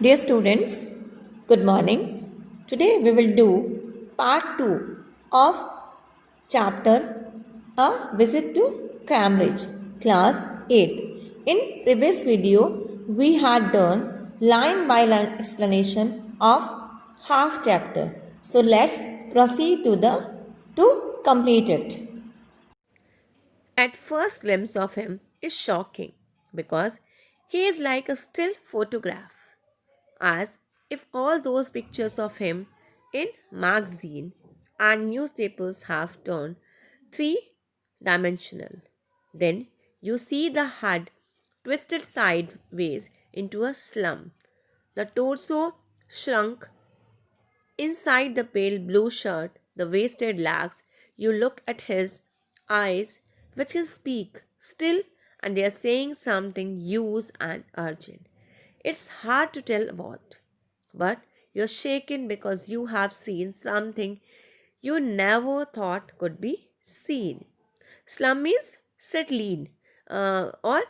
Dear students, good morning. Today we will do part 2 of chapter A Visit to Cambridge, class 8. In previous video, we had done line by line explanation of half chapter. So let's proceed to complete it. At first glimpse of him is shocking because he is like a still photograph, as if all those pictures of him in magazine and newspapers have turned three-dimensional. Then you see the head twisted sideways into a slump, the torso shrunk inside the pale blue shirt, the wasted legs. You look at his eyes, which can speak still, and they are saying something huge and urgent. It's hard to tell what, but you're shaken because you have seen something you never thought could be seen. Slum means sit lean और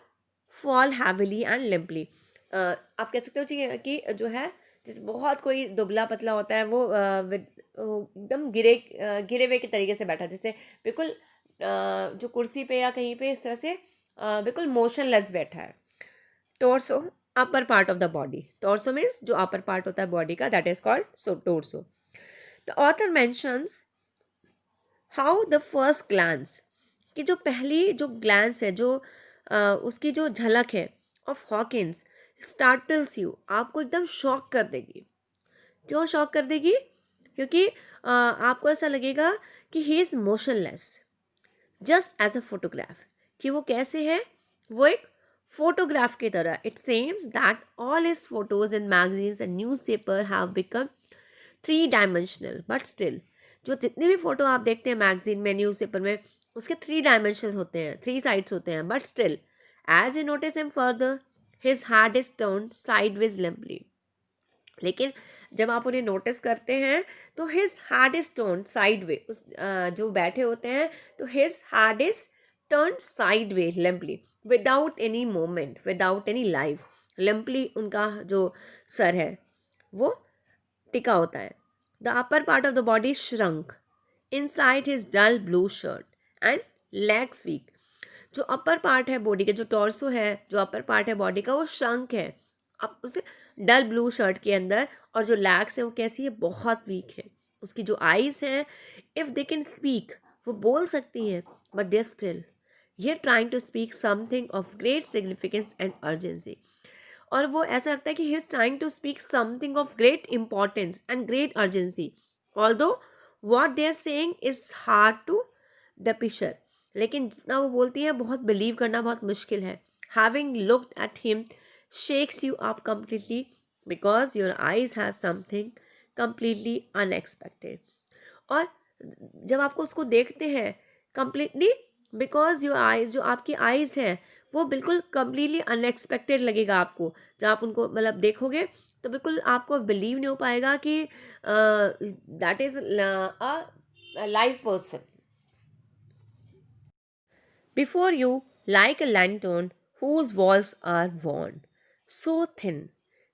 fall heavily and limply. आप कह सकते हो कि जो है जिस बहुत कोई दुबला पतला होता है वो एकदम गिरे हुए के तरीके से बैठा, जैसे बिल्कुल जो कुर्सी पे या कहीं पे इस तरह से बिल्कुल मोशनलेस बैठा है. Torso upper part of the body. Torso means जो अपर पार्ट होता है बॉडी का, that is called torso. The author mentions how the first glance, कि जो पहली जो ग्लांस है, जो उसकी जो झलक है ऑफ हॉकिंस स्टार्टल्स यू, आपको एकदम शॉक कर देगी. क्यों शॉक कर देगी? क्योंकि आपको ऐसा लगेगा कि he is motionless just as a photograph. कि वो कैसे है? वो एक फोटोग्राफ की तरह. It seems that all his photos in magazines and newspaper have become three dimensional, but still जो जितनी भी फोटो आप देखते हैं मैगजीन में, न्यूज़पेपर में, उसके थ्री डायमेंशनल होते हैं, थ्री साइड्स होते हैं. But still as you notice him further his head is turn sideways limply. लेकिन जब आप उन्हें नोटिस करते हैं तो his head is turn sideway, उस जो बैठे होते हैं तो his head is turn sideway limply without any moment, without any life. Limply उनका जो सर है वो टिका होता है. The upper part of the body shrunk inside his dull blue shirt and legs weak. जो अपर पार्ट है बॉडी का, जो टॉर्सो है, जो अपर पार्ट है बॉडी का, वो श्रंक है अब उसे डल ब्लू शर्ट के अंदर. और जो लेग्स है वो कैसी है? बहुत वीक है. उसकी जो आईज हैं, इफ़ दे कैन स्पीक, वो बोल सकती हैं, बट दे स्टिल ये trying to speak something of great significance and urgency. और वो ऐसा लगता है कि he is trying to speak something of great importance and great urgency, although what they are saying is hard to depicture. लेकिन जितना वो बोलती है बहुत बिलीव करना बहुत मुश्किल है. Having looked at him shakes you up completely because your eyes have something completely unexpected. और जब आपको उसको देखते हैं completely because your eyes, जो आपकी eyes हैं वो बिल्कुल completely unexpected लगेगा आपको. जब आप उनको मतलब देखोगे तो बिल्कुल आपको बिलीव नहीं हो पाएगा कि that is a live person before you, like a lantern whose walls are worn so thin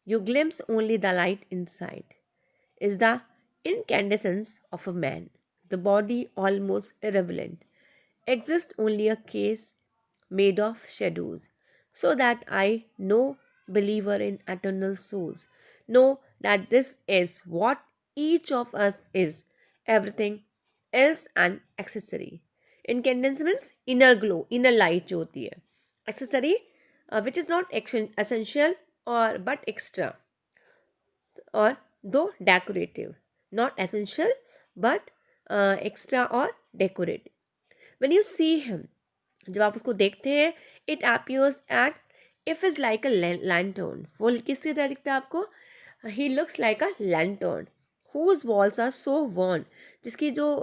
you glimpse only the light inside, is the incandescence of a man. The body, almost irrelevant, exists only a case made of shadows, so that I, no believer in eternal souls, know that this is what each of us is, everything else an accessory. Incandescence means inner glow, inner light जो होती है. Accessory which is not essential or but extra, or though decorative, not essential but extra or decorative. When you see him, जब आप उसको देखते हैं, it appears at if is like a lantern. वो किस तरह दिखता है आपको? He looks like a lantern whose walls are so worn, जिसकी जो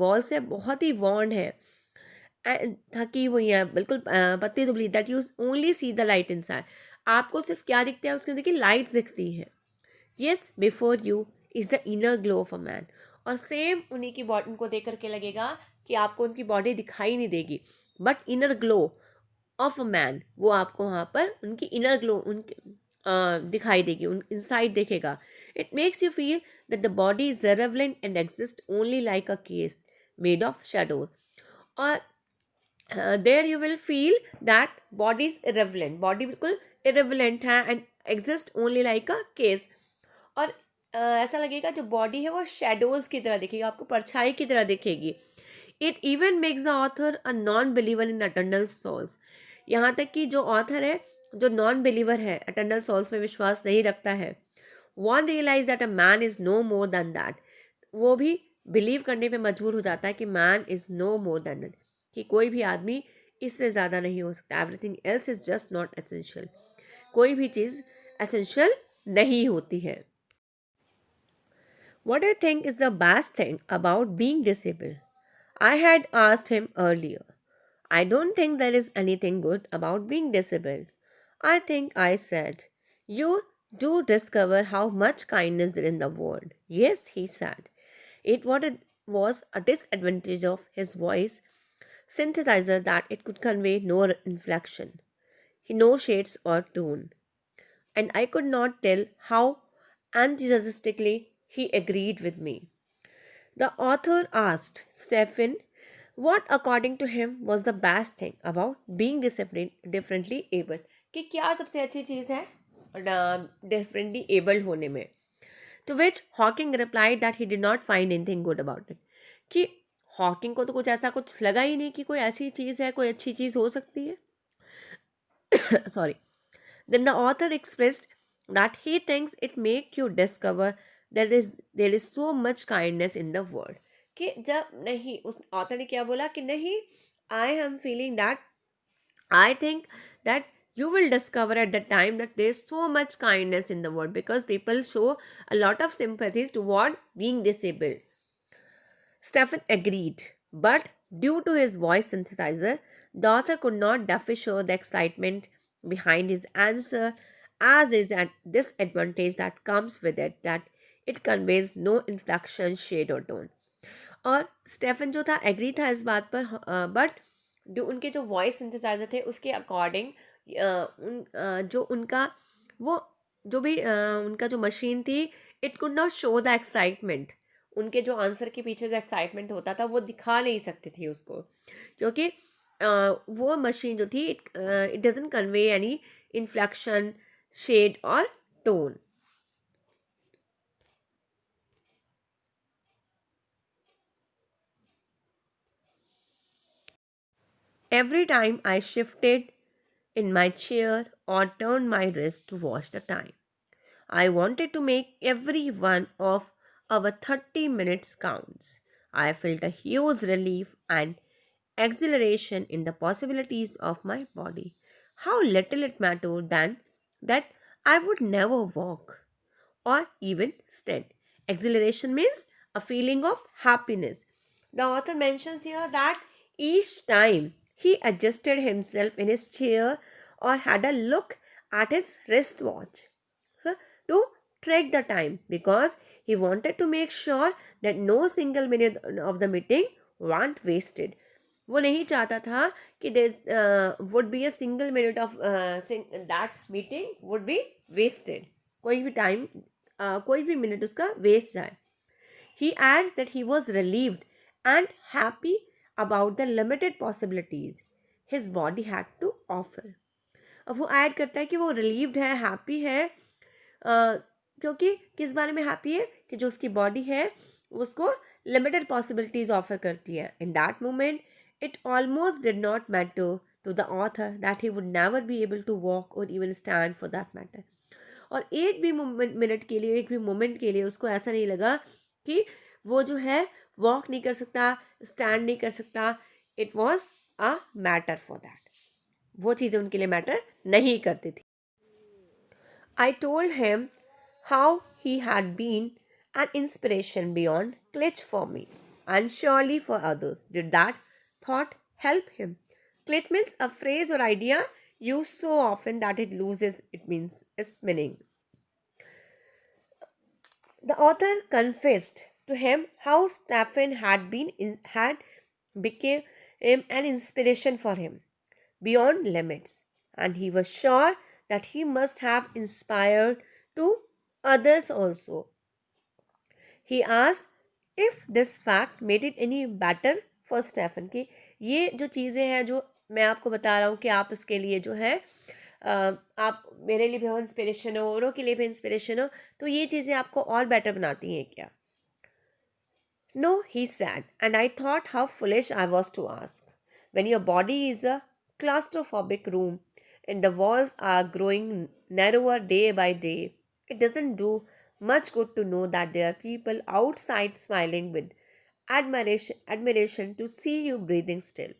walls है बहुत ही worn है, ताकि वो यहाँ बिल्कुल पत्ती दुबली, that you only see the light inside. आपको सिर्फ क्या दिखता है उसके अंदर? देखिए लाइट्स दिखती हैं. Yes, before you is the inner glow of a man. और सेम उन्हीं की बॉडी उनको देख करके लगेगा कि आपको उनकी बॉडी दिखाई नहीं देगी, but inner glow of a man वो आपको वहाँ पर उनकी इनर ग्लो, उनके दिखाई देगी, उन इनसाइट देखेगा. It makes you feel that the body is irrelevant and exists only like a case made of shadows. और there you will feel that body is irrelevant, body बिल्कुल irrelevant है and exist only like a case. और ऐसा लगेगा जो body है वो shadows की तरह दिखेगी, आपको परछाई की तरह दिखेगी. It even makes the author a non believer in eternal souls. यहाँ तक कि जो ऑथर है, जो नॉन बिलीवर है, अटर्नल सोल्स में विश्वास नहीं रखता है, one realise that a man is no more than that. वो भी बिलीव करने पे मजबूर हो जाता है कि man is no more than that, कि कोई भी आदमी इससे ज़्यादा नहीं हो सकता. Everything else is just not essential. कोई भी चीज़ एसेंशियल नहीं होती है. What do you think is the best thing about being disabled? I had asked him earlier. I don't think there is anything good about being disabled. I think I said. You do discover how much kindness there is in the world. Yes, he said. Was a disadvantage of his voice synthesizer that it could convey no inflection, no shades or tone, and I could not tell how enthusiastically he agreed with me. The author asked Stephen what, according to him, was the best thing about being differently able. कि क्या सबसे अच्छी चीज़ है differently able होने में. To which Hawking replied that he did not find anything good about it. कि Hawking को तो कुछ ऐसा कुछ लगा ही नहीं कि कोई ऐसी चीज़ है, कोई अच्छी चीज़ हो सकती है. Sorry. Then the author expressed that he thinks it make you discover there is so much kindness in the world. कि जब नहीं, उस author ने क्या बोला कि नहीं, I am feeling that I think that you will discover at that time that there is so much kindness in the world because people show a lot of sympathies toward being disabled. Stephen agreed, but due to his voice synthesizer, the author could not show the excitement behind his answer, as is a disadvantage that comes with it, that it conveys no inflection, shade or tone. और Stephen जो था agree था इस बात पर, but जो उनके जो वॉइस सिंथेसाइजर थे उसके अकॉर्डिंग जो उनका वो जो भी उनका जो मशीन थी, it could not show the excitement. उनके जो आंसर के पीछे जो एक्साइटमेंट होता था वो दिखा नहीं सकती थी उसको, क्योंकि वो मशीन जो थी it doesn't convey any inflection, shade और tone. Every time I shifted in my chair or turned my wrist to watch the time, I wanted to make every one of our 30 minutes counts. I felt a huge relief and exhilaration in the possibilities of my body. How little it mattered then that I would never walk or even stand. Exhilaration means a feeling of happiness. The author mentions here that each time he adjusted himself in his chair or had a look at his wristwatch to track the time, because he wanted to make sure that no single minute of the meeting went wasted. वो नहीं चाहता था कि there would be a single minute of that meeting would be wasted. कोई भी time कोई भी minute उसका वेस्ट जाए. He adds that he was relieved and happy about the limited possibilities his body had to offer. अब वो add करता है कि वो रिलीव्ड है, हैप्पी है, क्योंकि किस बारे में हैप्पी है कि जो उसकी बॉडी है उसको लिमिटेड पॉसिबिलिटीज ऑफर करती है. In that moment it almost did not matter to the author that he would never be able to walk or even stand for that matter. और एक भी मिनट के लिए, एक भी मोमेंट के लिए उसको ऐसा नहीं लगा कि वो जो है वॉक नहीं कर सकता, स्टैंड नहीं कर सकता. It was a matter for that. वो चीज़ें उनके लिए मैटर नहीं करती थी. I told him how he had been an inspiration beyond Klitsch for me, and surely for others. Did that thought help him? Klitsch means a phrase or idea used so often that it loses its meaning. The author confessed to him how Stephen had became an inspiration for him beyond limits, and he was sure that he must have inspired to others also. He asked if this fact made it any better for Stephen कि ये जो चीज़ें हैं जो मैं आपको बता रहा हूँ कि आप इसके लिए जो है आप मेरे लिए भी इंस्पिरेशन हो, औरों के लिए भी इंस्पिरेशन हो, तो ये चीज़ें आपको और बेटर बनाती हैं क्या? No, he said, and I thought how foolish I was to ask. When your body is a claustrophobic room and the walls are growing narrower day by day, it doesn't do much good to know that there are people outside smiling with admiration to see you breathing still.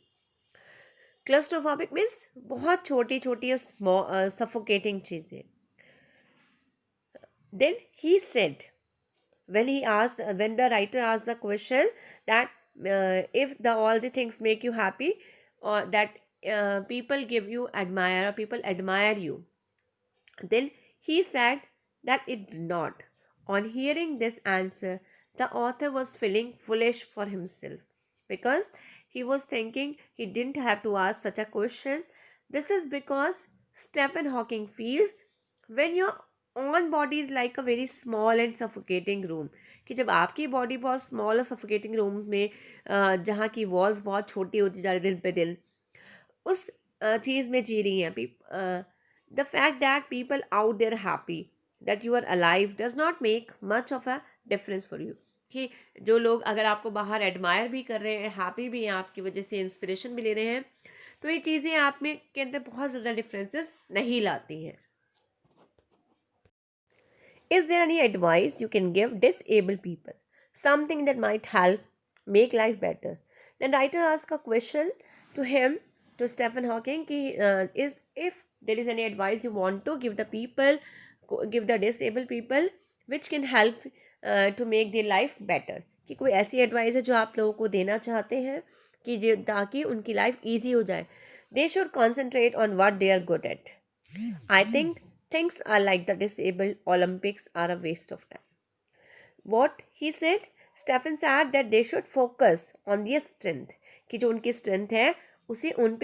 Claustrophobic means बहुत छोटी छोटी और suffocating चीज़ें. Then he said, when the writer asked the question that if the all the things make you happy, or that people give you admire, or people admire you, then he said that it did not. On hearing this answer, the author was feeling foolish for himself because he was thinking he didn't have to ask such a question. This is because Stephen Hawking feels when your own body is like a very small and suffocating room, कि जब आपकी body बहुत small और suffocating room में जहाँ की walls बहुत छोटी होती जा रही दिन पे दिन उस चीज़ में जी रही हैं. The fact that people out there happy that you are alive does not make much of a difference for you. कि जो लोग अगर आपको बाहर एडमायर भी कर रहे हैं, हैप्पी भी हैं आपकी वजह से, इंस्पिरेशन भी ले रहे हैं, तो ये चीज़ें आप में के अंदर बहुत ज़्यादा डिफरेंसेस नहीं लाती हैं. Is there any advice you can give disabled people? Something that might help make life better? Then writer asked a question to him, to Stephen Hawking, is if there is any advice you want to give the people, give the disabled people, which can help to make their life better. कि कोई ऐसी advice है जो आप लोगों को देना चाहते हैं कि ताकि उनकी लाइफ ईजी हो जाए. They should concentrate on what they are good at. I think things are like the disabled Olympics are a waste of time. What he said, Stephen said that they should focus on their strength. कि जो उनकी strength है उसे उन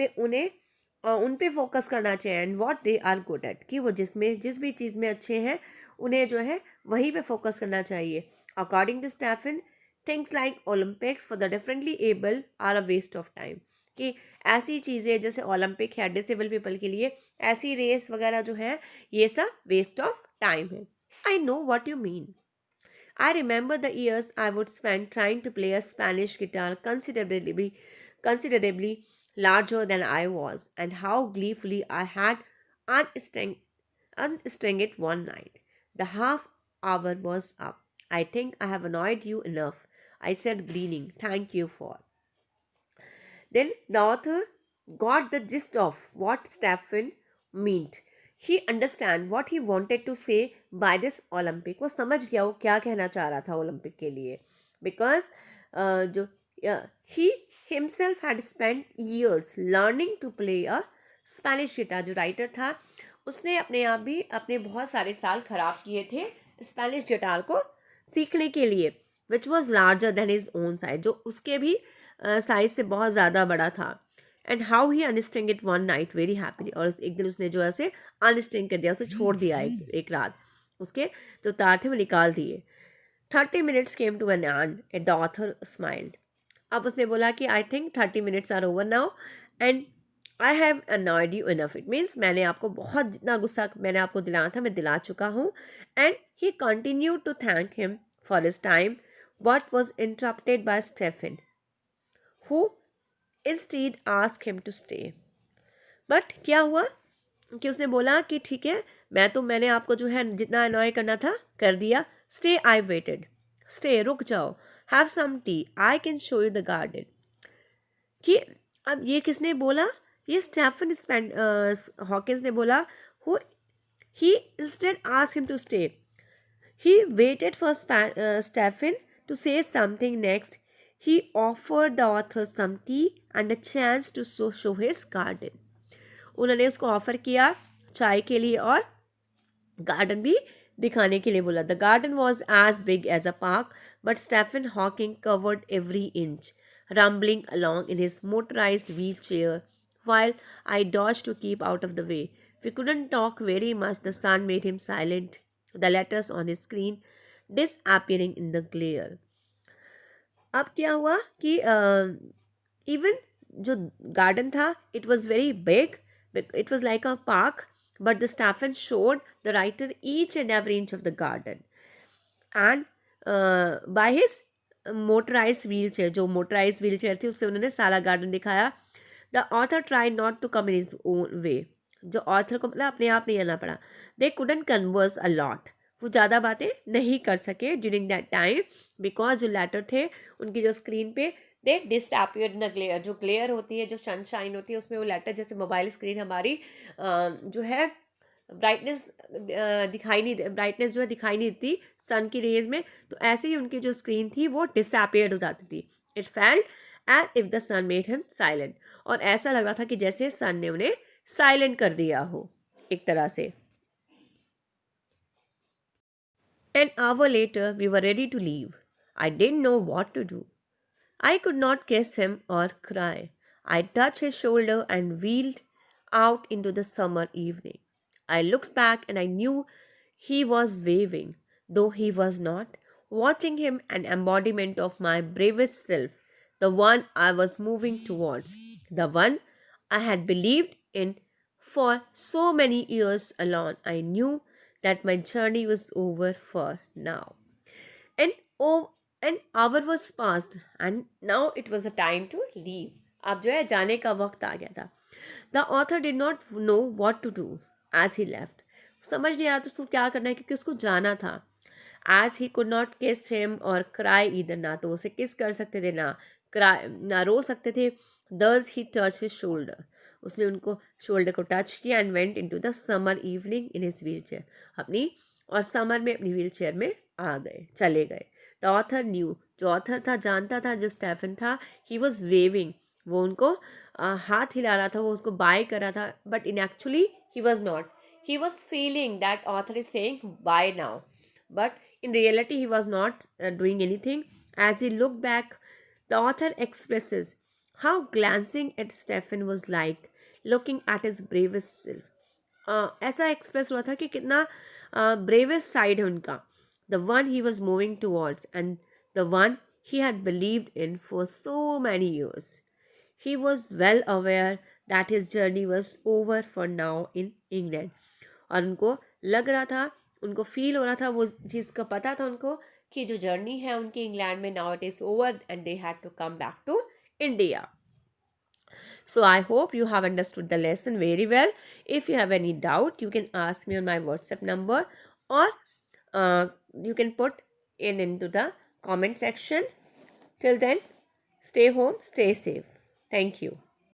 पे focus करना चाहिए. And what they are good at, कि वो जिस भी चीज़ में अच्छे हैं उन्हें जो है वहीं पे फोकस करना चाहिए. According to Stephen, things like Olympics for the differently abled are a waste of time. कि ऐसी चीज़ें जैसे ओलंपिक है डिसेबल पीपल के लिए, ऐसी रेस वगैरह जो है ये सब वेस्ट ऑफ टाइम है. I know what you mean. I remember the years I would spend trying to play a Spanish guitar considerably larger than I was, and how gleefully I had unstring it one night. The half hour was up. I think I have annoyed you enough, I said, grinning. Thank you for. Then the author got the gist of what Stephen meant. He understand what he wanted to say by this Olympic. वो समझ गया वो क्या कहना चाह रहा था Olympic के लिए. Because he himself had spent years learning to play a Spanish guitar. जो राइटर था उसने अपने आप भी अपने बहुत सारे साल खराब किए थे स्पेनिश गिटार को सीखने के लिए, which was larger than his own size, जो उसके भी साइज से बहुत ज़्यादा बड़ा था. And how he unstring it one night very happily, और एक दिन उसने जो ऐसे अनस्ट्रिंग कर दिया, उसे छोड़ दिया एक रात, उसके जो तार थे वो निकाल दिए. 30 minutes came to an end and the author smiled. अब उसने बोला कि I think 30 minutes are over now and I have annoyed you enough. It means मैंने आपको बहुत जितना गुस्सा मैंने आपको दिलाना था मैं दिला चुका हूँ. And he continue to thank him for his time but was interrupted by Stephen who instead ask him to stay. But क्या हुआ कि उसने बोला कि ठीक है मैंने आपको जो है जितना अनॉय करना था कर दिया. Stay, I waited. स्टे, रुक जाओ. Have some tea, I can show you the garden. कि अब ये किसने बोला, ये स्टेफन हॉकिंस ने बोला. Who he instead ask him to stay. He waited for Stephen to say something next. He offered the author some tea and a chance to show his garden. उन्होंने उसको ऑफर किया चाय के लिए और garden भी दिखाने के लिए बोला. The garden was as big as a park, but Stephen Hawking covered every inch, rumbling along in his motorized wheelchair while I dodged to keep out of the way. We couldn't talk very much. The sun made him silent, the letters on his screen disappearing in the glare. अब क्या हुआ कि even जो garden था it was very big, it was like a park, but the Stephen showed the writer each and every inch of the garden and by his motorise wheel chair, जो motorise wheel chair थी उससे उन्होंने सारा गार्डन दिखाया. The author try not to come in his own way, जो author को मतलब अपने आप नहीं आना पड़ा. They couldn't converse a lot, वो ज़्यादा बातें नहीं कर सके ड्यूरिंग दैट टाइम, बिकॉज जो लेटर थे उनकी जो स्क्रीन पे दे डिसअपियर्ड इन द ग्लेयर. जो ग्लेयर होती है, जो सनशाइन होती है, उसमें वो लेटर जैसे मोबाइल स्क्रीन हमारी जो है ब्राइटनेस दिखाई नहीं, ब्राइटनेस जो है दिखाई नहीं देती सन की रेज में, तो ऐसे ही उनकी जो स्क्रीन थी वो डिसअपियर्ड हो जाती थी. It felt as if the sun made him silent, और ऐसा लग रहा था कि जैसे सन ने उन्हें साइलेंट कर दिया हो एक तरह से. An hour later, we were ready to leave. I didn't know what to do. I could not kiss him or cry. I touched his shoulder and wheeled out into the summer evening. I looked back and I knew he was waving, though he was not. Watching him, an embodiment of my bravest self, the one I was moving towards, the one I had believed in for so many years alone. I knew that my journey was over for now. And oh, an hour was passed and now it was a time to leave. अब जो है जाने का वक्त आ गया था. The author did not know what to do as he left. समझ नहीं आ रहा था उसको क्या करना है क्योंकि उसको जाना था. As he could not kiss him or cry either, ना तो उसे किस कर सकते थे ना cry ना रो सकते थे. Thus he touched his shoulder. उसने उनको शोल्डर को टच किया and went into the summer evening in his wheel chair. अपनी और समर में अपनी व्हील चेयर में आ गए, चले गए. द ऑथर न्यू, जो ऑथर था जानता था जो स्टेफन था, ही वॉज वेविंग, वो उनको हाथ हिला रहा था, वो उसको बाय कर रहा था, but in actually he was not. He was feeling that author is saying bye now, but in reality he was not doing anything. As he looked back, the author expresses how glancing at Stephen was like looking at his bravest self. ऐसा express हुआ था कि कितना bravest side है उनका, the one he was moving towards and the one he had believed in for so many years. He was well aware that his journey was over for now in England. और उनको लग रहा था, उनको feel हो रहा था, वो चीज़ का पता था उनको कि जो जर्नी है उनकी इंग्लैंड में now it is over and they had to come back to India. So I hope you have understood the lesson very well. If you have any doubt, you can ask me on my WhatsApp number, or you can put it into the comment section. Till then, stay home, stay safe. Thank you.